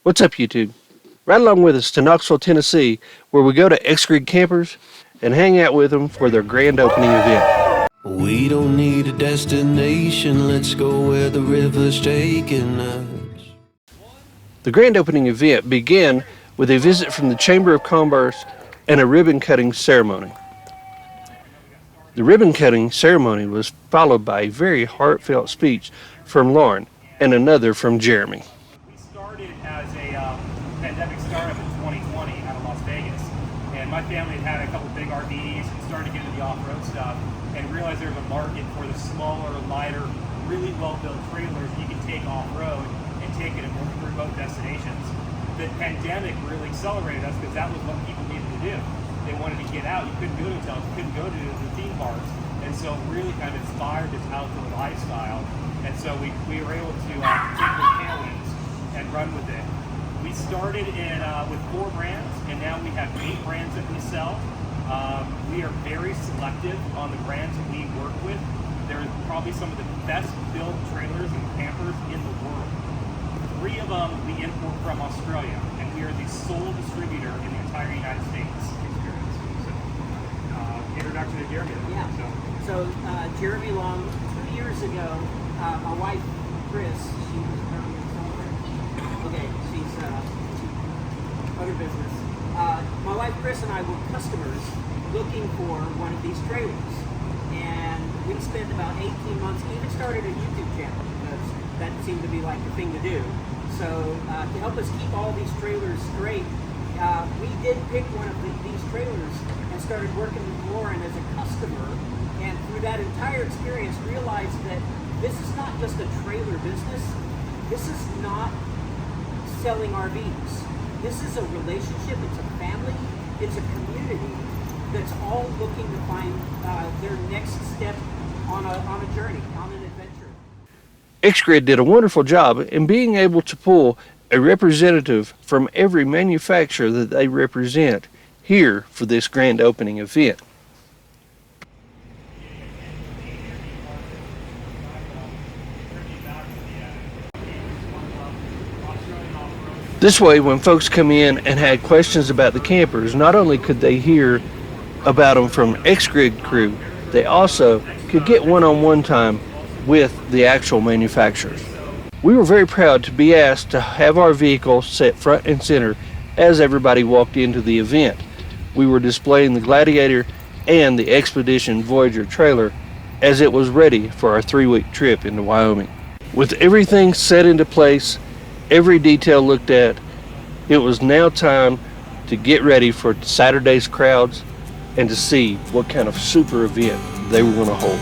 What's up, YouTube? Ride along with us to Knoxville, Tennessee, where we go to XGRID Campers and hang out with them for their grand opening event. We don't need a destination, let's go where the river's taking us. The grand opening event began with a visit from the Chamber of Commerce and a ribbon cutting ceremony. The ribbon cutting ceremony was followed by a very heartfelt speech from Lauren and another from Jeremy. We started as a pandemic startup in 2020 out of Las Vegas, and my family had a couple big RVs and started getting into the off-road stuff and realized there was a market for the smaller, lighter, really well-built trailers you can take off-road and take it to more remote destinations. The pandemic really accelerated us because that was what people needed to do. They wanted to get out. You couldn't go to hotels, you couldn't go to the theme parks, and so really kind of inspired this outdoor lifestyle. And so we were able to take those tailwinds and run with it. We started with 4 brands, and now we have 8 brands that we sell. We are very selective on the brands that we work with. They're probably some of the best built trailers and campers in the world. 3 of them we import from Australia, and we are the sole distributor in the entire United States. Introduction to Jeremy. Yeah. So Jeremy Long, 2 years ago, my wife Chris, she was around somewhere. Okay, she's other business. My wife Chris and I were customers looking for one of these trailers, and we spent about 18 months. Even started a YouTube channel because that seemed to be like the thing to do. So to help us keep all these trailers straight, we did pick one of these trailers and started working with Lauren as a customer, and through that entire experience realized that this is not just a trailer business. This is not selling RVs. This is a relationship, it's a family, it's a community that's all looking to find their next step on a journey, on an adventure. XGRID did a wonderful job in being able to pull a representative from every manufacturer that they represent here for this grand opening event. This way, when folks come in and had questions about the campers, not only could they hear about them from XGRID crew, they also could get one-on-one time with the actual manufacturers. We were very proud to be asked to have our vehicle set front and center as everybody walked into the event. We were displaying the Gladiator and the Expedition Voyager trailer as it was ready for our 3-week trip into Wyoming. With everything set into place, every detail looked at, it was now time to get ready for Saturday's crowds and to see what kind of super event they were going to hold.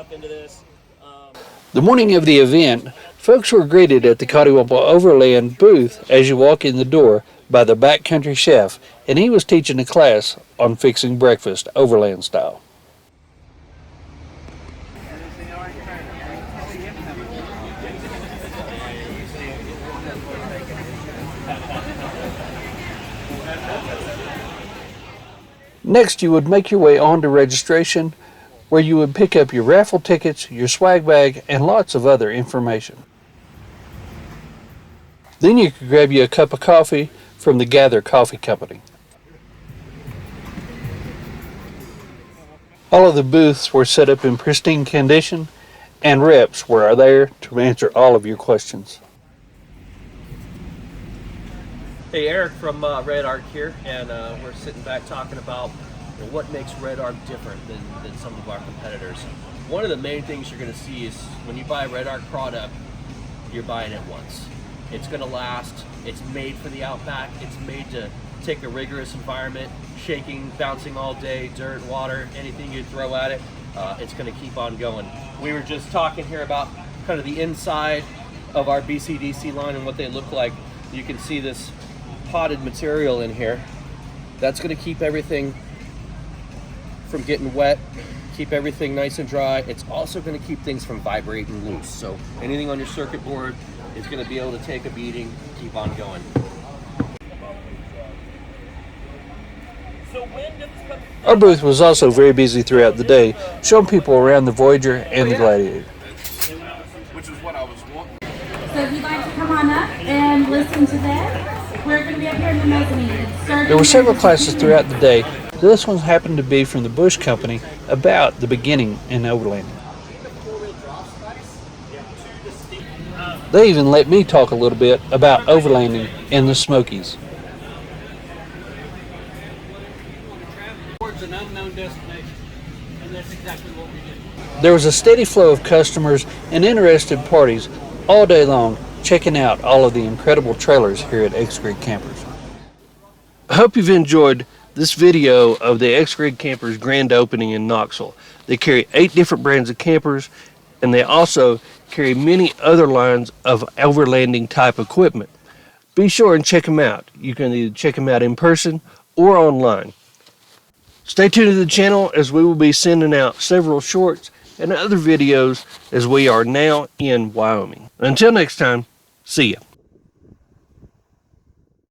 jump into this. The morning of the event, folks were greeted at the Coddiwomple Overland booth as you walk in the door by the backcountry chef, and he was teaching a class on fixing breakfast Overland style. Next, you would make your way on to registration, where you would pick up your raffle tickets, your swag bag, and lots of other information. Then you could grab you a cup of coffee from the Gather Coffee Company. All of the booths were set up in pristine condition, and reps were there to answer all of your questions. Hey, Eric from Red Arc here, and we're sitting back talking about what makes Red Arc different than some of our competitors. One of the main things you're going to see is when you buy a Red Arc product, you're buying it once. It's going to last. It's made for the outback. It's made to take a rigorous environment, shaking, bouncing all day, dirt, water, anything you throw at it, it's going to keep on going. We were just talking here about kind of the inside of our BCDC line and what they look like. You can see this potted material in here. That's going to keep everything from getting wet, keep everything nice and dry. It's also going to keep things from vibrating loose. So anything on your circuit board is going to be able to take a beating, keep on going. Our booth was also very busy throughout the day, showing people around the Voyager and the Gladiator. So if you'd like to come on up and listen to that, we're going to be up here in the mezzanine. There were several classes throughout the day. This one happened to be from the Bush Company about the beginning in overlanding. They even let me talk a little bit about overlanding in the Smokies. Towards an unknown destination, and that's exactly what we did. There was a steady flow of customers and interested parties all day long checking out all of the incredible trailers here at XGRID Campers. I hope you've enjoyed this video of the XGRID Campers Grand Opening in Knoxville. They carry 8 different brands of campers, and they also carry many other lines of overlanding type equipment. Be sure and check them out. You can either check them out in person or online. Stay tuned to the channel as we will be sending out several shorts and other videos as we are now in Wyoming. Until next time, see ya.